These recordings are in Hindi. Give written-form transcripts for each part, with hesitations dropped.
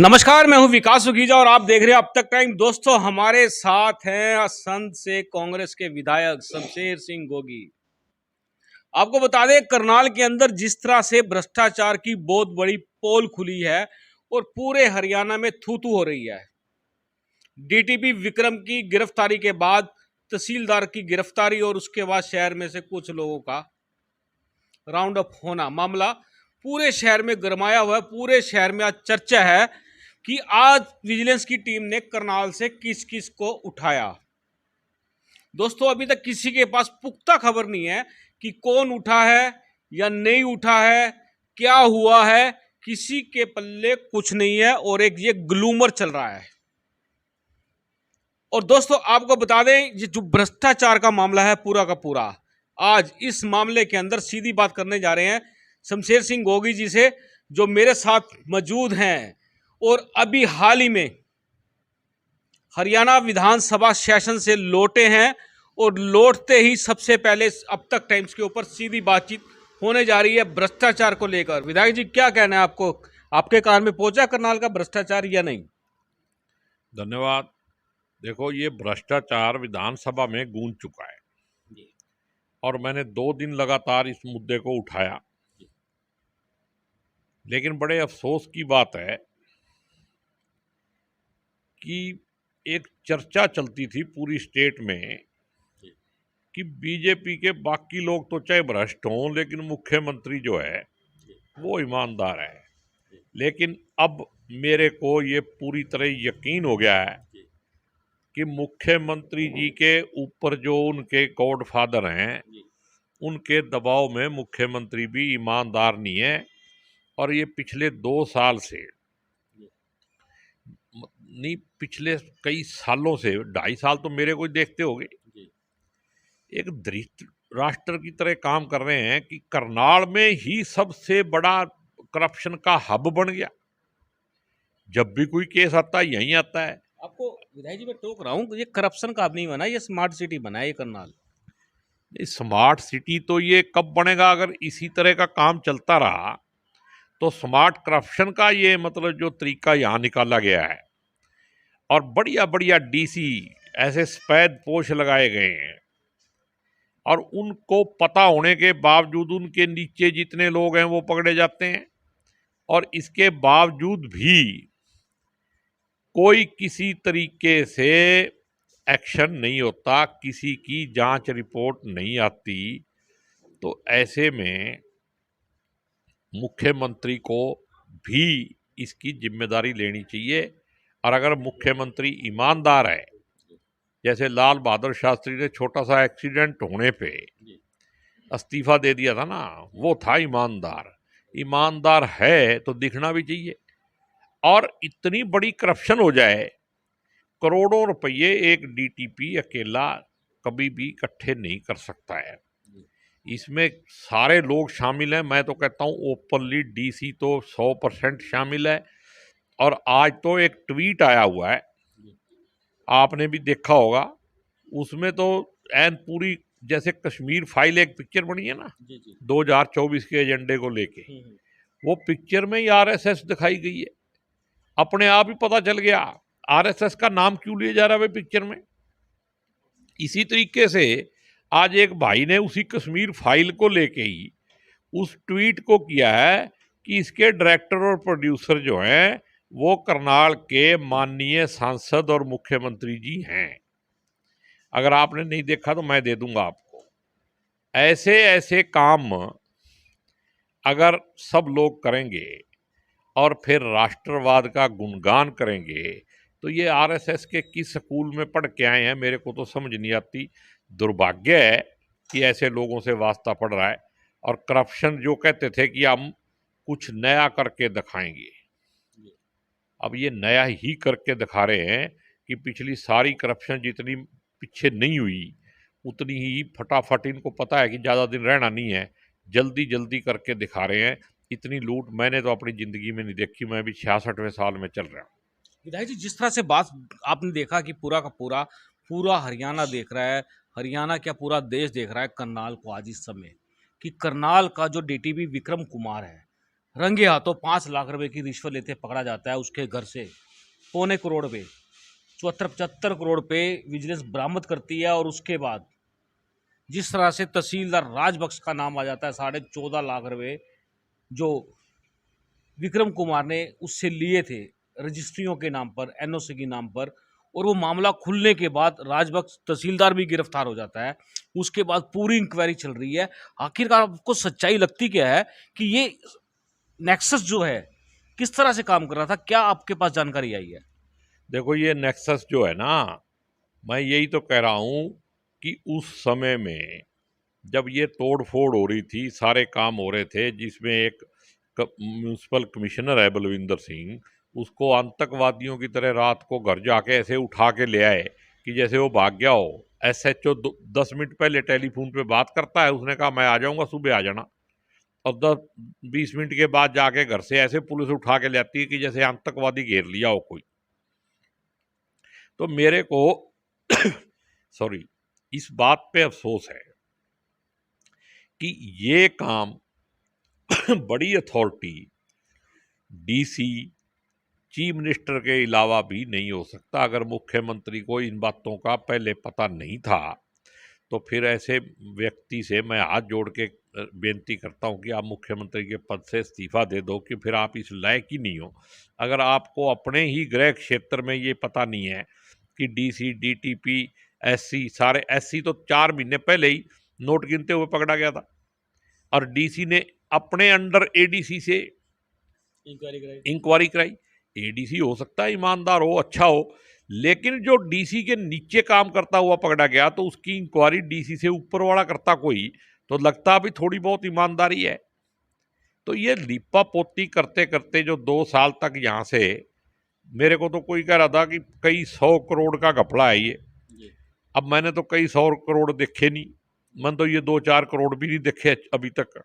नमस्कार, मैं हूं विकास सुखीजा और आप देख रहे हैं अब तक टाइम। दोस्तों, हमारे साथ हैं असंध से कांग्रेस के विधायक शमशेर सिंह गोगी। आपको बता दें, करनाल के अंदर जिस तरह से भ्रष्टाचार की बहुत बड़ी पोल खुली है और पूरे हरियाणा में थू थू हो रही है। डीटीपी विक्रम की गिरफ्तारी के बाद तहसीलदार की गिरफ्तारी और उसके बाद शहर में से कुछ लोगों का राउंड अप होना, मामला पूरे शहर में गरमाया हुआ है। पूरे शहर में आज चर्चा है कि आज विजिलेंस की टीम ने करनाल से किस किस को उठाया। दोस्तों, अभी तक किसी के पास पुख्ता खबर नहीं है कि कौन उठा है या नहीं उठा है, क्या हुआ है, किसी के पल्ले कुछ नहीं है और एक ये ग्लूमर चल रहा है। और दोस्तों, आपको बता दें, ये जो भ्रष्टाचार का मामला है पूरा का पूरा, आज इस मामले के अंदर सीधी बात करने जा रहे हैं शमशेर सिंह गोगी जी से, जो मेरे साथ मौजूद हैं और अभी हाल ही में हरियाणा विधानसभा सेशन से लौटे हैं। और लौटते ही सबसे पहले अब तक टाइम्स के ऊपर सीधी बातचीत होने जा रही है भ्रष्टाचार को लेकर। विधायक जी, क्या कहना है आपको? आपके कान में पहुंचा करनाल का भ्रष्टाचार या नहीं? धन्यवाद। देखो, ये भ्रष्टाचार विधानसभा में गूंज चुका है और मैंने 2 दिन लगातार इस मुद्दे को उठाया। लेकिन बड़े अफसोस की बात है कि एक चर्चा चलती थी पूरी स्टेट में कि बीजेपी के बाकी लोग तो चाहे भ्रष्ट हों, लेकिन मुख्यमंत्री जो है वो ईमानदार है। लेकिन अब मेरे को ये पूरी तरह यकीन हो गया है कि मुख्यमंत्री जी के ऊपर जो उनके गॉडफादर हैं, उनके दबाव में मुख्यमंत्री भी ईमानदार नहीं है। और ये पिछले 2 साल से नहीं, पिछले कई सालों से, 2.5 साल तो मेरे को देखते होंगे, एक धृत राष्ट्र की तरह काम कर रहे हैं कि करनाल में ही सबसे बड़ा करप्शन का हब बन गया। जब भी कोई केस आता है यहीं आता है। आपको विधायक जी मैं टोक रहा हूँ, ये करप्शन का हब नहीं बना, ये स्मार्ट सिटी बना है ये करनाल। स्मार्ट सिटी तो ये कब बनेगा? अगर इसी तरह का काम चलता रहा तो स्मार्ट करप्शन का ये मतलब जो तरीका यहाँ निकाला गया है, और बढ़िया बढ़िया डीसी ऐसे सफेद पोश लगाए गए हैं और उनको पता होने के बावजूद उनके नीचे जितने लोग हैं वो पकड़े जाते हैं। और इसके बावजूद भी कोई किसी तरीके से एक्शन नहीं होता, किसी की जांच रिपोर्ट नहीं आती। तो ऐसे में मुख्यमंत्री को भी इसकी जिम्मेदारी लेनी चाहिए। और अगर मुख्यमंत्री ईमानदार है, जैसे लाल बहादुर शास्त्री ने छोटा सा एक्सीडेंट होने पे इस्तीफा दे दिया था ना, वो था ईमानदार। ईमानदार है तो दिखना भी चाहिए। और इतनी बड़ी करप्शन हो जाए, करोड़ों रुपये एक डीटीपी अकेला कभी भी इकट्ठे नहीं कर सकता है। इसमें सारे लोग शामिल हैं। मैं तो कहता हूँ ओपनली डीसी तो 100% शामिल है। और आज तो एक ट्वीट आया हुआ है, आपने भी देखा होगा, उसमें तो एन पूरी जैसे कश्मीर फाइल एक पिक्चर बनी है ना 2024 के एजेंडे को लेके, वो पिक्चर में ही आरएसएस दिखाई गई है। अपने आप ही पता चल गया आरएसएस का नाम क्यों लिया जा रहा है पिक्चर में। इसी तरीके से आज एक भाई ने उसी कश्मीर फाइल को लेके ही उस ट्वीट को किया है कि इसके डायरेक्टर और प्रोड्यूसर जो हैं वो करनाल के माननीय सांसद और मुख्यमंत्री जी हैं। अगर आपने नहीं देखा तो मैं दे दूंगा आपको। ऐसे ऐसे काम अगर सब लोग करेंगे और फिर राष्ट्रवाद का गुणगान करेंगे तो ये आरएसएस के किस स्कूल में पढ़ के आए हैं, मेरे को तो समझ नहीं आती। दुर्भाग्य है कि ऐसे लोगों से वास्ता पड़ रहा है। और करप्शन जो कहते थे कि हम कुछ नया करके दिखाएंगे, अब ये नया ही करके दिखा रहे हैं कि पिछली सारी करप्शन जितनी पीछे नहीं हुई उतनी ही फटाफट इनको पता है कि ज़्यादा दिन रहना नहीं है, जल्दी जल्दी करके दिखा रहे हैं। इतनी लूट मैंने तो अपनी ज़िंदगी में नहीं देखी। मैं भी 66वें साल में चल रहा हूँ। विधायक जी, जिस तरह से बात आपने देखा कि पूरा का पूरा हरियाणा देख रहा है, हरियाणा क्या पूरा देश देख रहा है करनाल को आज इस समय, कि करनाल का जो डीटीपी विक्रम कुमार है रंगे हाथों 5 लाख रुपए की रिश्वत लेते पकड़ा जाता है उसके घर से। 2.25 करोड़ पे 74-75 करोड़ पे विजिलेंस बरामद करती है। और उसके बाद जिस तरह से तहसीलदार राजबख्श का नाम आ जाता है, 14.5 लाख रुपए जो विक्रम कुमार ने उससे लिए थे रजिस्ट्रियों के नाम पर, एनओसी के नाम पर। और वो मामला खुलने के बाद राजबख्श तहसीलदार भी गिरफ्तार हो जाता है। उसके बाद पूरी इंक्वायरी चल रही है। आखिरकार आपको सच्चाई लगती क्या है कि ये नेक्सस जो है किस तरह से काम कर रहा था? क्या आपके पास जानकारी आई है? देखो, ये नेक्सस जो है ना, मैं यही तो कह रहा हूं कि उस समय में जब ये तोड़ फोड़ हो रही थी, सारे काम हो रहे थे, जिसमें एक म्यूनसिपल कमिश्नर है बलविंदर सिंह, उसको आतंकवादियों की तरह रात को घर जाके ऐसे उठा के ले आए कि जैसे वो भाग गया हो। एसएचओ 10 मिनट पहले टेलीफोन पे बात करता है, उसने कहा मैं आ जाऊंगा, सुबह आ जाना। और 10-20 मिनट के बाद जाके घर से ऐसे पुलिस उठा के ले आती है कि जैसे आतंकवादी घेर लिया हो कोई। तो मेरे को सॉरी, इस बात पे अफसोस है कि ये काम बड़ी अथॉरिटी, डीसी, चीफ मिनिस्टर के अलावा भी नहीं हो सकता। अगर मुख्यमंत्री को इन बातों का पहले पता नहीं था तो फिर ऐसे व्यक्ति से मैं हाथ जोड़ के बेनती करता हूं कि आप मुख्यमंत्री के पद से इस्तीफा दे दो, कि फिर आप इस लायक ही नहीं हो। अगर आपको अपने ही गृह क्षेत्र में ये पता नहीं है कि डीसी, डीटीपी, एससी, सारे एससी तो 4 महीने पहले ही नोट गिनते हुए पकड़ा गया था, और डीसी ने अपने अंडर एडीसी से इंक्वायरी कराई। एडीसी हो सकता है ईमानदार हो, अच्छा हो, लेकिन जो डीसी के नीचे काम करता हुआ पकड़ा गया तो उसकी इंक्वायरी डीसी से ऊपर वाला करता कोई, तो लगता भी थोड़ी बहुत ईमानदारी है। तो ये लिपा पोती करते करते जो 2 साल तक यहाँ से, मेरे को तो कोई कह रहा था कि कई 100 करोड़ का घपला है ये। अब मैंने तो कई 100 करोड़ देखे नहीं, मैंने तो ये 2-4 करोड़ भी नहीं देखे अभी तक।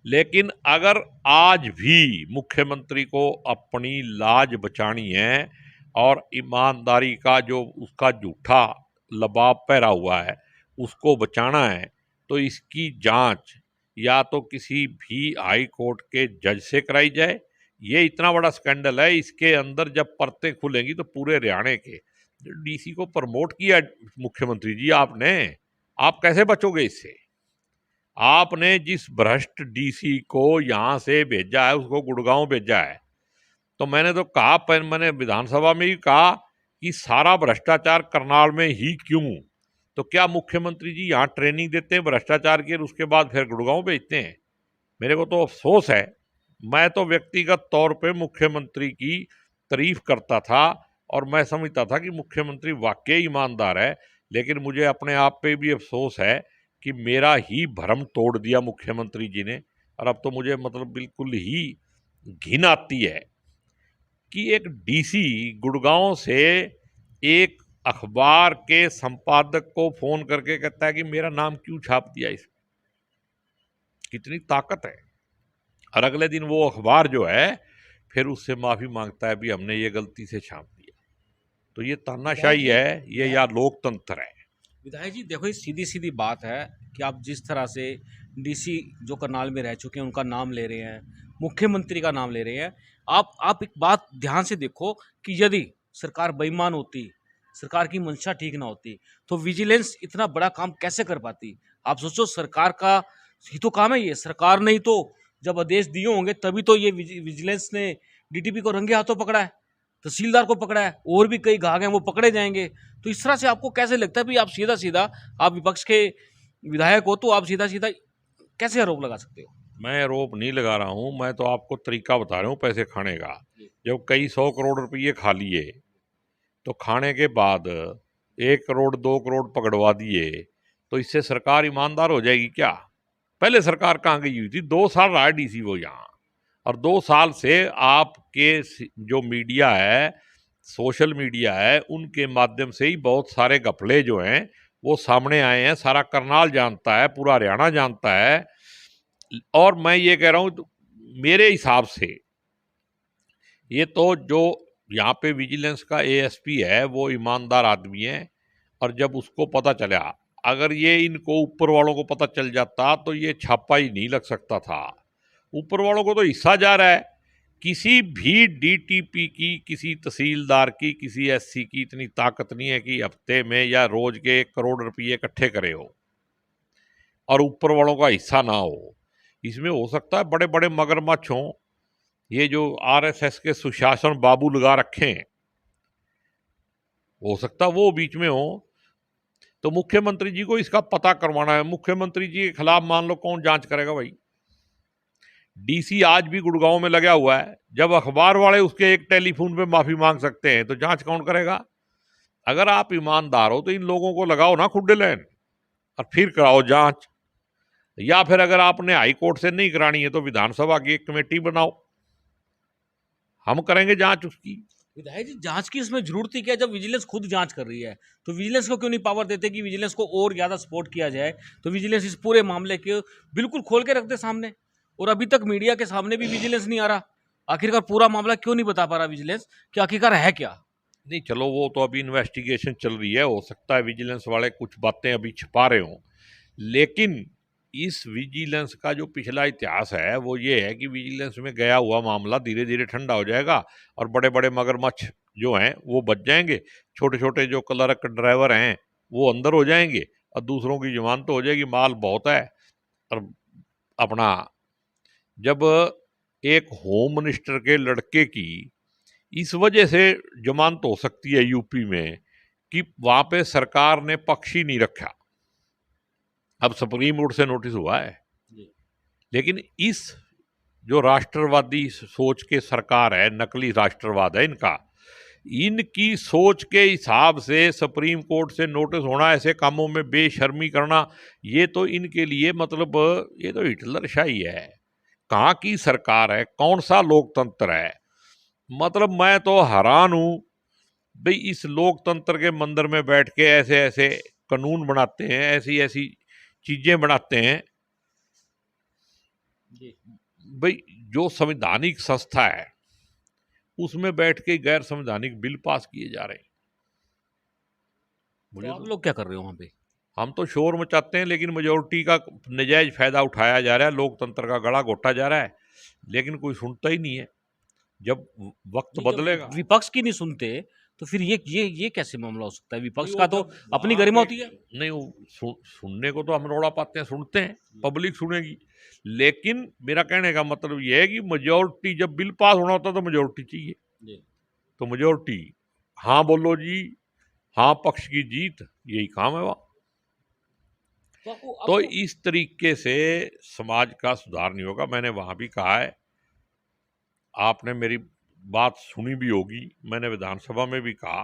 लेकिन अगर आज भी मुख्यमंत्री को अपनी लाज बचानी है और ईमानदारी का जो उसका झूठा लबाब पैरा हुआ है उसको बचाना है, तो इसकी जांच या तो किसी भी हाई कोर्ट के जज से कराई जाए। ये इतना बड़ा स्कैंडल है, इसके अंदर जब परतें खुलेंगी तो पूरे हरियाणा के डीसी को प्रमोट किया मुख्यमंत्री जी आपने, आप कैसे बचोगे इससे? आपने जिस भ्रष्ट डीसी को यहां से भेजा है उसको गुड़गांव भेजा है। तो मैंने तो कहा, पर मैंने विधानसभा में ही कहा कि सारा भ्रष्टाचार करनाल में ही क्यों? तो क्या मुख्यमंत्री जी यहाँ ट्रेनिंग देते हैं भ्रष्टाचार की और उसके बाद फिर गुड़गांव भेजते हैं? मेरे को तो अफसोस है। मैं तो व्यक्तिगत तौर पे मुख्यमंत्री की तारीफ करता था और मैं समझता था कि मुख्यमंत्री वाकई ईमानदार है, लेकिन मुझे अपने आप पे भी अफसोस है कि मेरा ही भरम तोड़ दिया मुख्यमंत्री जी ने। और अब तो मुझे मतलब बिल्कुल ही घिन आती है कि एक डीसी गुड़गांव से एक अखबार के संपादक को फोन करके कहता है कि मेरा नाम क्यों छाप दिया इसमें। कितनी ताकत है। और अगले दिन वो अखबार जो है फिर उससे माफी मांगता है, भी हमने ये गलती से छाप दिया। तो ये तानाशाही है, ये या लोकतंत्र है? विधायक जी देखो, ये सीधी सीधी बात है कि आप जिस तरह से डीसी जो करनाल में रह चुके हैं उनका नाम ले रहे हैं, मुख्यमंत्री का नाम ले रहे हैं। आप एक बात ध्यान से देखो कि यदि सरकार बेईमान होती, सरकार की मंशा ठीक ना होती, तो विजिलेंस इतना बड़ा काम कैसे कर पाती? आप सोचो, सरकार का ही तो काम है ये। सरकार ने ही तो जब आदेश दिए होंगे तभी तो ये विजिलेंस ने डीटीपी को रंगे हाथों पकड़ा है, तहसीलदार को पकड़ा है, और भी कई घाघ हैं वो पकड़े जाएंगे। तो इस तरह से आपको कैसे लगता है भी आप सीधा सीधा, आप विपक्ष के विधायक हो तो आप सीधा सीधा कैसे आरोप लगा सकते हो? मैं आरोप नहीं लगा रहा हूं, मैं तो आपको तरीका बता रहा हूं पैसे खाने का। जब कई 100 करोड़ रुपये खा लिए तो खाने के बाद 1 करोड़ 2 करोड़ पकड़वा दिए, तो इससे सरकार ईमानदार हो जाएगी क्या? पहले सरकार कहाँ गई हुई थी? 2 साल रहा है डीसी वो यहाँ, और 2 साल से आपके जो मीडिया है, सोशल मीडिया है, उनके माध्यम से ही बहुत सारे घपले जो हैं वो सामने आए हैं। सारा करनाल जानता है, पूरा हरियाणा जानता है। और मैं ये कह रहा हूँ, मेरे हिसाब से ये तो जो यहाँ पे विजिलेंस का एएसपी है वो ईमानदार आदमी है। और जब उसको पता चला, अगर ये इनको ऊपर वालों को पता चल जाता तो ये छापा ही नहीं लग सकता था। ऊपर वालों को तो हिस्सा जा रहा है। किसी भी डीटीपी की, किसी तहसीलदार की, किसी एससी की इतनी ताकत नहीं है कि हफ्ते में या रोज के 1 करोड़ रुपये इकट्ठे करे हो और ऊपर वालों का हिस्सा ना हो। इसमें हो सकता है बड़े बड़े मगरमच्छ हों, ये जो आरएसएस के सुशासन बाबू लगा रखे हैं, हो सकता वो बीच में हो। तो मुख्यमंत्री जी को इसका पता करवाना है। मुख्यमंत्री जी के खिलाफ मान लो कौन जांच करेगा भाई? डीसी आज भी गुड़गांव में लगा हुआ है। जब अखबार वाले उसके एक टेलीफोन पे माफी मांग सकते हैं तो जांच कौन करेगा? अगर आप ईमानदार हो तो इन लोगों को लगाओ ना खुड्डे लाइन और फिर कराओ जांच। या फिर अगर आपने हाई कोर्ट से नहीं करानी है तो विधानसभा की एक कमेटी बनाओ, हम करेंगे जांच उसकी। विधायक जी, जांच की इसमें जरूरत ही क्या? जब विजिलेंस खुद जांच कर रही है तो विजिलेंस को क्यों नहीं पावर देते कि विजिलेंस को और ज्यादा सपोर्ट किया जाए? तो विजिलेंस इस पूरे मामले के बिल्कुल खोल के रख दे सामने। और अभी तक मीडिया के सामने भी विजिलेंस नहीं आ रहा। आखिरकार पूरा मामला क्यों नहीं बता पा रहा विजिलेंस कि आखिरकार है क्या? नहीं, चलो वो तो अभी इन्वेस्टिगेशन चल रही है, हो सकता है विजिलेंस वाले कुछ बातें अभी छिपा रहे हों, लेकिन इस विजिलेंस का जो पिछला इतिहास है वो ये है कि विजिलेंस में गया हुआ मामला धीरे धीरे ठंडा हो जाएगा और बड़े बड़े मगरमच्छ जो हैं वो बच जाएंगे, छोटे छोटे जो क्लर्क ड्राइवर हैं वो अंदर हो जाएंगे और दूसरों की जमानत तो हो जाएगी। माल बहुत है। और अपना जब एक होम मिनिस्टर के लड़के की इस वजह से जमानत हो सकती है यूपी में कि वहां पे सरकार ने पक्ष ही नहीं रखा, अब सुप्रीम कोर्ट से नोटिस हुआ है। लेकिन इस जो राष्ट्रवादी सोच के सरकार है, नकली राष्ट्रवाद है इनका, इनकी सोच के हिसाब से सुप्रीम कोर्ट से नोटिस होना, ऐसे कामों में बेशर्मी करना, ये तो इनके लिए मतलब ये तो हिटलरशाही है। कहाँ की सरकार है? कौन सा लोकतंत्र है? मतलब मैं तो हैरान हूं भाई, इस लोकतंत्र के मंदिर में बैठ के ऐसे ऐसे कानून बनाते हैं, ऐसी ऐसी चीजें बनाते हैं भाई। जो संवैधानिक संस्था है उसमें बैठ के गैर संवैधानिक बिल पास किए जा रहे हैं। मुझे आप लोग क्या कर रहे हो वहां पे? हम तो शोर मचाते हैं, लेकिन मेजोरिटी का नजायज फायदा उठाया जा रहा है, लोकतंत्र का गला घोटा जा रहा है, लेकिन कोई सुनता ही नहीं है। जब वक्त बदलेगा। विपक्ष की नहीं सुनते तो फिर ये कैसे मामला हो सकता है? विपक्ष का तो अपनी गरिमा होती है। नहीं, वो सुनने को तो हम रोड़ा पाते हैं, सुनते हैं, पब्लिक सुनेगी, लेकिन मेरा कहने का मतलब यह है कि मेजोरिटी, जब बिल पास होना होता है तो मेजोरिटी चाहिए। तो मेजोरिटी हाँ बोलो जी, हाँ पक्ष की जीत, यही काम है वहाँ। तो इस तरीके से समाज का सुधार नहीं होगा। मैंने वहां भी कहा है, आपने मेरी बात सुनी भी होगी, मैंने विधानसभा में भी कहा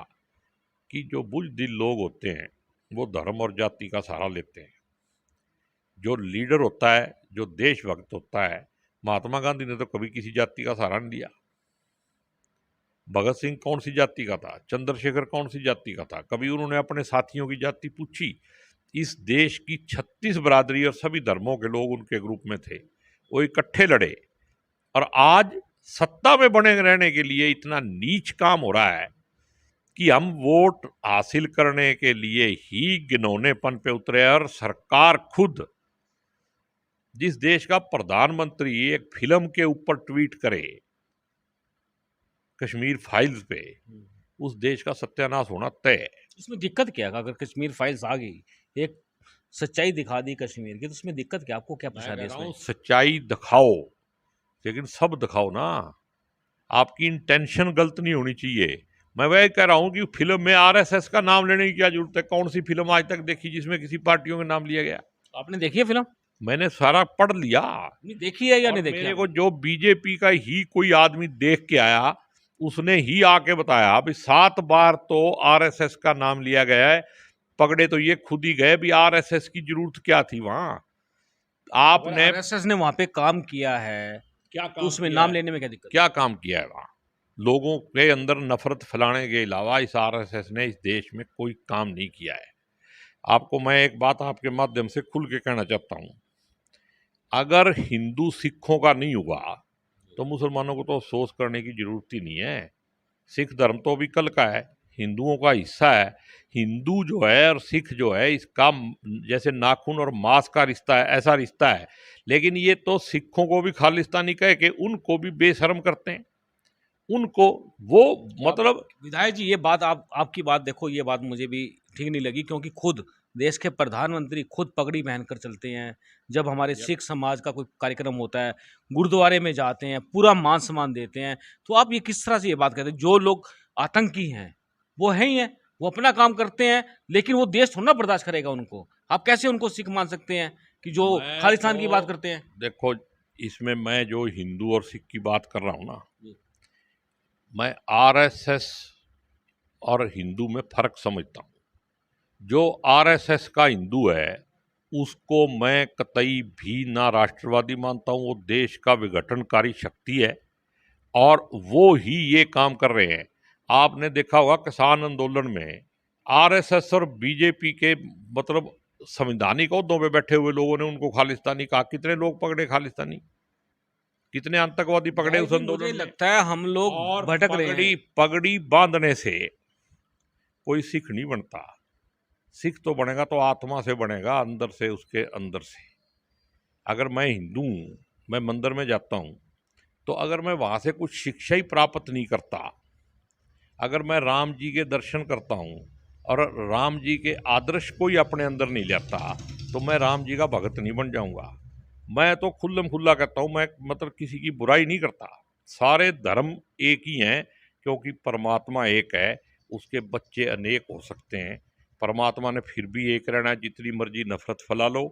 कि जो बुज़दिल लोग होते हैं वो धर्म और जाति का सहारा लेते हैं। जो लीडर होता है, जो देशभक्त होता है, महात्मा गांधी ने तो कभी किसी जाति का सहारा नहीं लिया। भगत सिंह कौन सी जाति का था? चंद्रशेखर कौन सी जाति का था? कभी उन्होंने अपने साथियों की जाति पूछी? इस देश की 36 बरादरी और सभी धर्मों के लोग उनके ग्रुप में थे, वो इकट्ठे लड़े। और आज सत्ता में बने रहने के लिए इतना नीच काम हो रहा है कि हम वोट हासिल करने के लिए ही घिनौनेपन पे उतरे। और सरकार खुद, जिस देश का प्रधानमंत्री एक फिल्म के ऊपर ट्वीट करे कश्मीर फाइल्स पे, उस देश का सत्यानाश होना तय है। इसमें दिक्कत क्या है? अगर कश्मीर फाइल्स आ गई, एक सच्चाई दिखा दी कश्मीर की, तो उसमें दिक्कत क्या? आपको क्या परेशानी है इसमें? सच्चाई दिखाओ, लेकिन सब दिखाओ ना। आपकी इंटेंशन गलत नहीं होनी चाहिए। मैं वह कह रहा हूं कि फिल्म में आरएसएस का नाम लेने की क्या जरूरत है? कौन सी फिल्म आज तक देखी जिसमें किसी पार्टियों का नाम लिया गया? आपने देखी है फिल्म? मैंने सारा पढ़ लिया। नहीं देखी है या नहीं देखी? मेरे को जो बीजेपी का ही कोई आदमी देख के आया, उसने ही आके बताया भी 7 बार तो आरएसएस का नाम लिया गया है। पकड़े तो ये खुद ही गए भी आरएसएस की जरूरत क्या थी वहां? आपने आरएसएस ने वहां पे काम किया है, क्या तो उसमें नाम लेने में क्या दिक्कत? क्या काम किया है वहां? लोगों के अंदर नफरत फैलाने के अलावा इस आरएसएस ने इस देश में कोई काम नहीं किया है। आपको मैं एक बात आपके माध्यम से खुल के कहना चाहता हूं, अगर हिंदू सिखों का नहीं हुआ तो मुसलमानों को तो अफसोस करने की जरूरत ही नहीं है। सिख धर्म तो अभी कल का है, हिंदुओं का हिस्सा है। हिंदू जो है और सिख जो है इसका जैसे नाखून और मांस का रिश्ता है, ऐसा रिश्ता है। लेकिन ये तो सिखों को भी खालिस्तानी कह के उनको भी बेशर्म करते हैं। उनको वो तो मतलब विधायक जी, ये बात आपकी बात देखो, ये बात मुझे भी ठीक नहीं लगी, क्योंकि खुद देश के प्रधानमंत्री खुद पगड़ी पहनकर चलते हैं। जब हमारे सिख समाज का कोई कार्यक्रम होता है, गुरुद्वारे में जाते हैं, पूरा मान सम्मान देते हैं। तो आप ये किस तरह से ये बात कहते हैं? जो लोग आतंकी हैं वो है ही हैं, वो अपना काम करते हैं, लेकिन वो देश थोड़ा ना बर्दाश्त करेगा उनको। आप कैसे उनको सिख मान सकते हैं कि जो मैं खालिस्तान की तो बात करते हैं? देखो, इसमें मैं जो हिंदू और सिख की बात कर रहा हूं ना, मैं आरएसएस और हिंदू में फर्क समझता हूं। जो आरएसएस का हिंदू है उसको मैं कतई भी ना राष्ट्रवादी मानता हूं। वो देश का विघटनकारी शक्ति है और वो ही ये काम कर रहे हैं। आपने देखा होगा किसान आंदोलन में आरएसएस और बीजेपी के मतलब संवैधानिक ओहदों पे बैठे हुए लोगों ने उनको खालिस्तानी कहा। कितने लोग पकड़े खालिस्तानी, कितने आतंकवादी पकड़े उस मुझे आंदोलन में। लगता है हम लोग और भटक रहे हैं। पगड़ी बांधने से कोई सिख नहीं बनता। सिख तो बनेगा तो आत्मा से बनेगा, अंदर से, उसके अंदर से। अगर मैं हिंदू हूं, मैं मंदिर में जाता हूं, तो अगर मैं वहां से कुछ शिक्षा ही प्राप्त नहीं करता, अगर मैं राम जी के दर्शन करता हूं और राम जी के आदर्श को ही अपने अंदर नहीं लेता, तो मैं राम जी का भगत नहीं बन जाऊंगा। मैं तो खुल्लम खुल्ला कहता हूं, मैं मतलब किसी की बुराई नहीं करता। सारे धर्म एक ही हैं, क्योंकि परमात्मा एक है। उसके बच्चे अनेक हो सकते हैं, परमात्मा ने फिर भी एक रहना है। जितनी मर्जी नफरत फैला लो,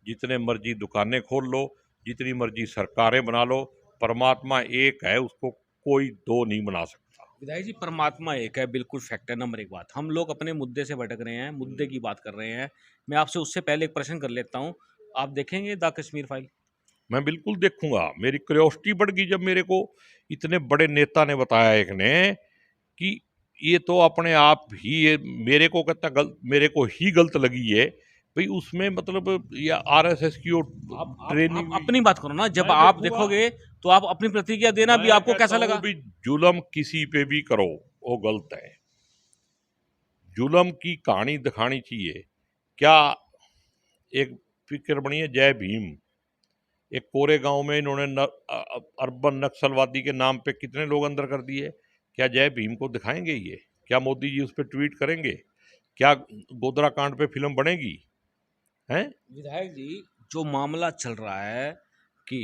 जितने मर्जी दुकानें खोल लो, जितनी मर्जी सरकारें बना लो, परमात्मा एक है, उसको कोई दो नहीं बना सकता। विधायक जी, परमात्मा एक है, बिल्कुल फैक्ट है। नंबर एक बात, हम लोग अपने मुद्दे से भटक रहे हैं, मुद्दे की बात कर रहे हैं। मैं आपसे उससे पहले एक प्रश्न कर लेता हूँ। आप देखेंगे द कश्मीर फाइल? मैं बिल्कुल देखूंगा। मेरी क्यूरियोसिटी बढ़ गई जब मेरे को इतने बड़े नेता ने बताया, एक ने, कि ये तो अपने आप ही ये मेरे को कहता गलत, मेरे को ही गलत लगी है भाई। उसमें मतलब या आरएसएस की वो ट्रेनिंग आप अपनी बात करो ना, जब मैं आप देखूंगा। देखोगे तो आप अपनी प्रतिक्रिया देना भी, मैं आपको कहता कैसा हूं लगा? भी जुल्म किसी पे भी करो वो गलत है। जुल्म की कहानी दिखानी चाहिए। क्या एक पिक्चर बनी है जय भीम, एक कोरे गांव में इन्होंने अर्बन नक्सलवादी के नाम पे कितने लोग अंदर कर दिए। क्या जय भीम को दिखाएंगे ये? क्या मोदी जी उस पर ट्वीट करेंगे? क्या गोधरा कांड पे फिल्म बनेगी? हैं? विधायक जी, जो मामला चल रहा है कि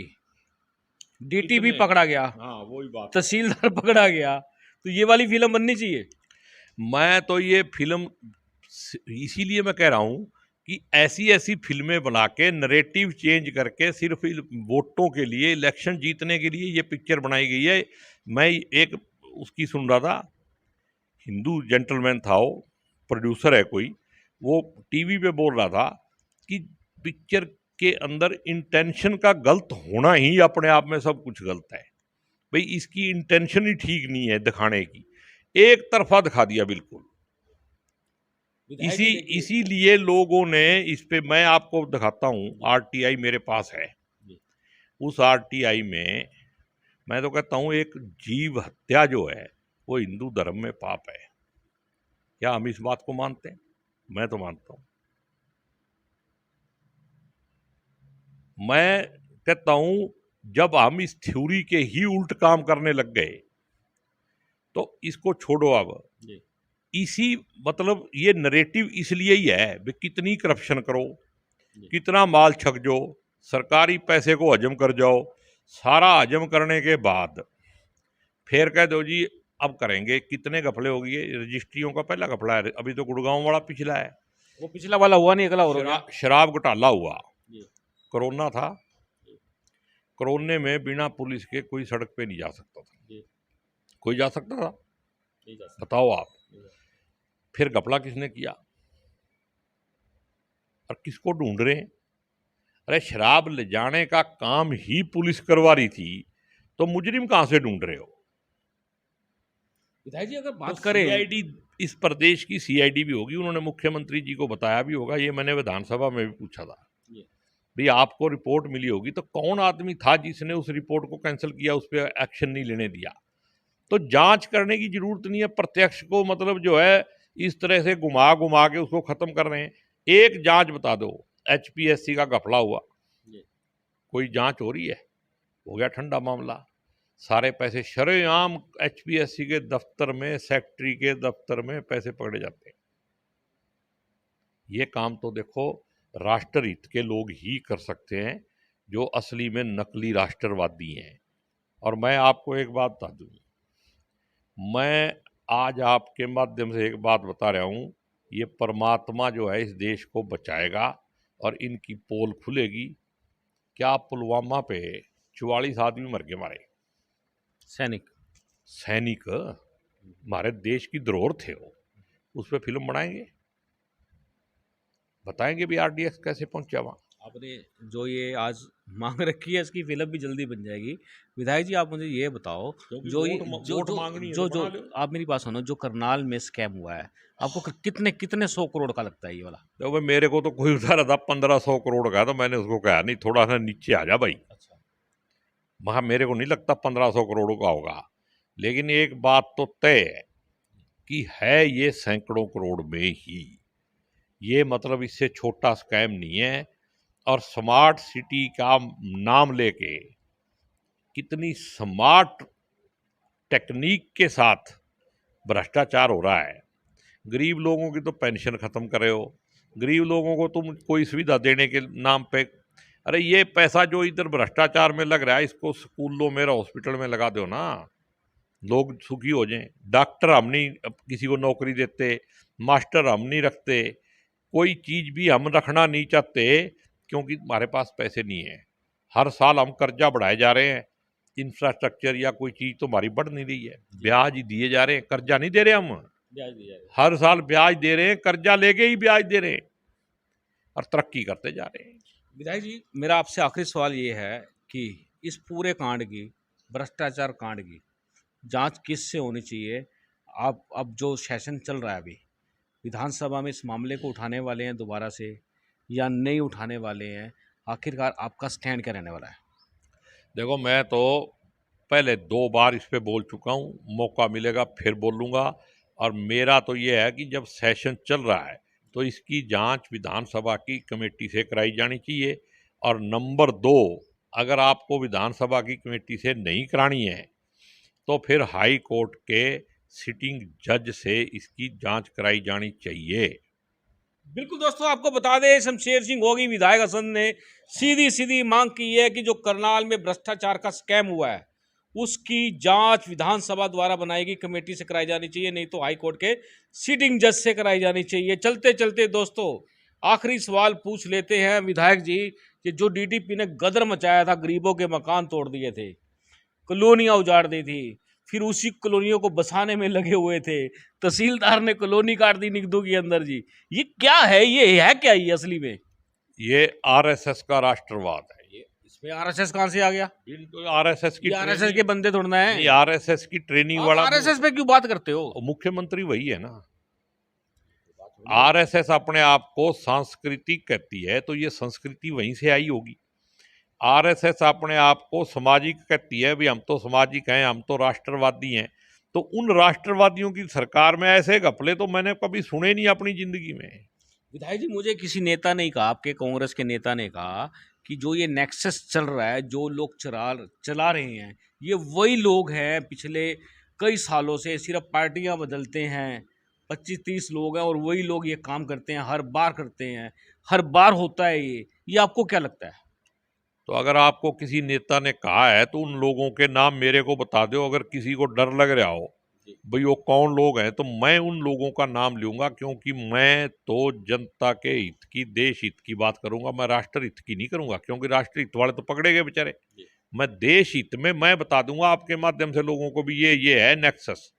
डीटीपी कितने? पकड़ा गया, हाँ, वही बात है। तहसीलदार पकड़ा गया, तो ये वाली फिल्म बननी चाहिए। मैं तो ये फिल्म इसीलिए मैं कह रहा हूं कि ऐसी ऐसी फिल्में बना के नरेटिव चेंज करके सिर्फ वोटों के लिए, इलेक्शन जीतने के लिए ये पिक्चर बनाई गई है। मैं एक उसकी सुन रहा था, हिंदू जेंटलमैन था, वो प्रोड्यूसर है कोई, वो टीवी पे बोल रहा था कि पिक्चर के अंदर इंटेंशन का गलत होना ही अपने आप में सब कुछ गलत है। भाई इसकी इंटेंशन ही ठीक नहीं है दिखाने की, एक तरफा दिखा दिया बिल्कुल। इसीलिए लोगों ने इस पे, मैं आपको दिखाता हूं, आरटीआई मेरे पास है। उस आरटीआई में मैं तो कहता हूं एक जीव हत्या जो है वो हिंदू धर्म में पाप है। क्या हम इस बात को मानते हैं? मैं तो मानता हूं। मैं कहता हूं जब हम इस थ्योरी के ही उल्ट काम करने लग गए तो इसको छोड़ो। अब इसी मतलब ये नरेटिव इसलिए ही है भी कितनी करप्शन करो, कितना माल छक जाओ, सरकारी पैसे को हजम कर जाओ, सारा हजम करने के बाद फिर कह दो जी अब करेंगे। कितने घपले हो गए, रजिस्ट्रियों का पहला घपला है, अभी तो गुड़गांव वाला पिछला है। वो पिछला वाला हुआ नहीं, अगला हो गया। शराब घोटाला हुआ, कोरोना था, कोरोने में बिना पुलिस के कोई सड़क पे नहीं जा सकता था। कोई जा सकता था? बताओ आप। फिर घपला किसने किया और किसको ढूंढ रहे हैं? अरे शराब ले जाने का काम ही पुलिस करवा रही थी, तो मुजरिम कहां से ढूंढ रहे हो? विधायक जी, अगर बात तो करें, सीआईडी, इस प्रदेश की सीआईडी भी होगी, उन्होंने मुख्यमंत्री जी को बताया भी होगा। ये मैंने विधानसभा में भी पूछा था भाई आपको रिपोर्ट मिली होगी तो कौन आदमी था जिसने उस रिपोर्ट को कैंसिल किया, उस पर एक्शन नहीं लेने दिया? तो जांच करने की जरूरत नहीं है। प्रत्यक्ष को मतलब जो है इस तरह से घुमा घुमा के उसको खत्म कर रहे हैं। एक जांच बता दो, HPSC का घपला हुआ, कोई जांच हो रही है? हो गया ठंडा मामला। सारे पैसे शरेआम HPSC के दफ्तर में, सेक्रेटरी के दफ्तर में पैसे पकड़े जाते हैं। ये काम तो देखो राष्ट्रहित के लोग ही कर सकते हैं, जो असली में नकली राष्ट्रवादी हैं। और मैं आपको एक बात बता दूं, मैं आज आपके माध्यम से एक बात बता रहा हूं, ये परमात्मा जो है इस देश को बचाएगा और इनकी पोल खुलेगी। क्या पुलवामा पे 44 आदमी मर गए हमारे सैनिक हमारे देश की धरोहर थे वो, उस पर फिल्म बनाएंगे, बताएंगे भी RDX कैसे पहुंचा वहां। आपने जो ये आज मांग रखी है इसकी फिल्म भी जल्दी बन जाएगी। विधायक जी आप मुझे ये बताओ, जो ये वोट मांगनी है जो तो जो बना लो। आप मेरी बात सुनो, जो करनाल में स्कैम हुआ है आपको कितने कितने 100 करोड़ का लगता है ये वाला? तो भाई मेरे को तो कोई बता रहा था 1500 करोड़ का, तो मैंने उसको कहा नहीं थोड़ा सा नीचे आ जा भाई। अच्छा, वहां मेरे को नहीं लगता 1500 करोड़ का होगा, लेकिन एक बात तो तय है कि है ये सैकड़ों करोड़ में ही। ये मतलब इससे छोटा स्कैम नहीं है। और स्मार्ट सिटी का नाम लेके कितनी स्मार्ट टेक्निक के साथ भ्रष्टाचार हो रहा है। गरीब लोगों की तो पेंशन खत्म करे हो, गरीब लोगों को तुम कोई सुविधा देने के नाम पे, अरे ये पैसा जो इधर भ्रष्टाचार में लग रहा है इसको स्कूलों में, हॉस्पिटल में लगा दो ना, लोग सुखी हो जाएं। डॉक्टर हम नहीं किसी को नौकरी देते, मास्टर हम नहीं रखते, कोई चीज भी हम रखना नहीं चाहते क्योंकि हमारे पास पैसे नहीं है। हर साल हम कर्जा बढ़ाए जा रहे हैं, इंफ्रास्ट्रक्चर या कोई चीज तो हमारी बढ़ नहीं रही है, ब्याज ही दिए जा रहे हैं, कर्जा नहीं दे रहे हम। ब्याज दिया जाएगा। हर साल ब्याज दे रहे हैं, कर्जा लेके ही ब्याज दे रहे हैं और तरक्की करते जा रहे हैं। विधायक जी मेरा आपसे आखिरी सवाल ये है कि इस पूरे कांड की, भ्रष्टाचार कांड की जांच किससे होनी चाहिए? आप अब जो सेशन चल रहा है अभी, विधानसभा में इस मामले को उठाने वाले हैं दोबारा से या नहीं उठाने वाले हैं? आखिरकार आपका स्टैंड क्या रहने वाला है? देखो मैं तो पहले 2 बार इस पे बोल चुका हूँ, मौका मिलेगा फिर बोलूँगा। और मेरा तो ये है कि जब सेशन चल रहा है तो इसकी जांच विधानसभा की कमेटी से कराई जानी चाहिए। और नंबर 2, अगर आपको विधानसभा की कमेटी से नहीं करानी है तो फिर हाई कोर्ट के सिटिंग जज से इसकी जांच कराई जानी चाहिए। बिल्कुल दोस्तों, आपको बता दें शमशेर सिंह गोगी विधायक असंध ने सीधी सीधी मांग की है कि जो करनाल में भ्रष्टाचार का स्कैम हुआ है उसकी जांच विधानसभा द्वारा बनाई गई कमेटी से कराई जानी चाहिए, नहीं तो हाई कोर्ट के सिटिंग जज से कराई जानी चाहिए। चलते चलते दोस्तों आखिरी सवाल पूछ लेते हैं विधायक जी कि जो DDP ने गदर मचाया था, गरीबों के मकान तोड़ दिए थे, कॉलोनियां उजाड़ दी थी, फिर उसी कॉलोनियों को बसाने में लगे हुए थे, तहसीलदार ने कॉलोनी काट दी निगदू के अंदर जी, ये क्या है? ये है क्या ये असली में? ये RSS का राष्ट्रवाद है। ये इसमें RSS कहां से आ गया? इनको RSS की RSS के बंदे थोड़ना है। नहीं, RSS की ट्रेनिंग आप वाला RSS पे क्यों बात करते हो? मुख्यमंत्री वही है ना। RSS अपने आप को सांस्कृतिक कहती है तो ये संस्कृति वहीं से आई होगी। RSS अपने आप को सामाजिक कहती है, भी हम तो सामाजिक हैं, हम तो राष्ट्रवादी हैं। तो उन राष्ट्रवादियों की सरकार में ऐसे घपले तो मैंने कभी सुने नहीं अपनी जिंदगी में। विधायक जी मुझे किसी नेता ने कहा, आपके कांग्रेस के नेता ने कहा कि जो ये नेक्सस चल रहा है, जो लोग चला रहे हैं, ये वही लोग हैं पिछले कई सालों से, सिर्फ पार्टियां बदलते हैं, 25-30 लोग हैं और वही लोग ये काम करते हैं, हर बार करते हैं, हर बार होता है ये आपको क्या लगता है? तो अगर आपको किसी नेता ने कहा है तो उन लोगों के नाम मेरे को बता दो। अगर किसी को डर लग रहा हो भाई वो कौन लोग हैं, तो मैं उन लोगों का नाम लूंगा, क्योंकि मैं तो जनता के हित की, देश हित की बात करूंगा, मैं राष्ट्र हित की नहीं करूंगा, क्योंकि राष्ट्र हित वाले तो पकड़े गए बेचारे। मैं देश हित में मैं बता दूंगा आपके माध्यम से लोगों को भी ये है नेक्सस।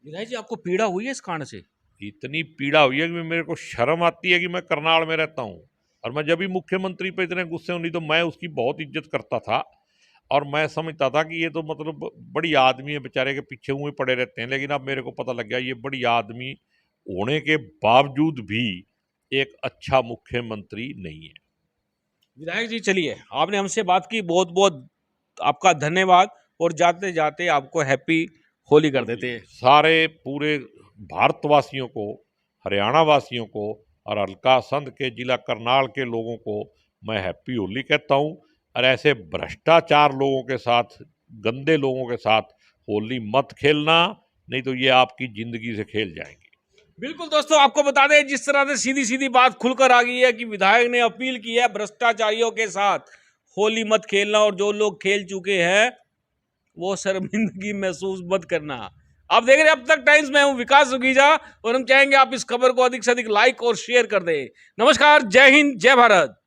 विधायक जी आपको पीड़ा हुई है इस कांड से? इतनी पीड़ा हुई है कि मेरे को शर्म आती है कि मैं करनाल में रहता हूँ। और मैं जब भी मुख्यमंत्री पे इतने गुस्से होनी तो मैं उसकी बहुत इज्जत करता था और मैं समझता था कि ये तो मतलब बड़ी आदमी है, बेचारे के पीछे हुए पड़े रहते हैं। लेकिन अब मेरे को पता लग गया ये बड़ी आदमी होने के बावजूद भी एक अच्छा मुख्यमंत्री नहीं है। विधायक जी चलिए, आपने हमसे बात की, बहुत बहुत आपका धन्यवाद और जाते जाते आपको हैप्पी होली कर देते हैं। सारे पूरे भारतवासियों को, हरियाणा वासियों को और हल्का संध के जिला करनाल के लोगों को मैं हैप्पी होली कहता हूं। और ऐसे भ्रष्टाचार लोगों के साथ, गंदे लोगों के साथ होली मत खेलना, नहीं तो ये आपकी जिंदगी से खेल जाएंगे। बिल्कुल दोस्तों, आपको बता दें जिस तरह से सीधी सीधी बात खुलकर आ गई है कि विधायक ने अपील की है भ्रष्टाचारियों के साथ होली मत खेलना, और जो लोग खेल चुके हैं वो शर्मिंदगी महसूस मत करना। आप देख रहे हैं अब तक टाइम्स में हूं विकास सुगीजा, और हम चाहेंगे आप इस खबर को अधिक से अधिक लाइक और शेयर कर दें। नमस्कार, जय हिंद, जय भारत।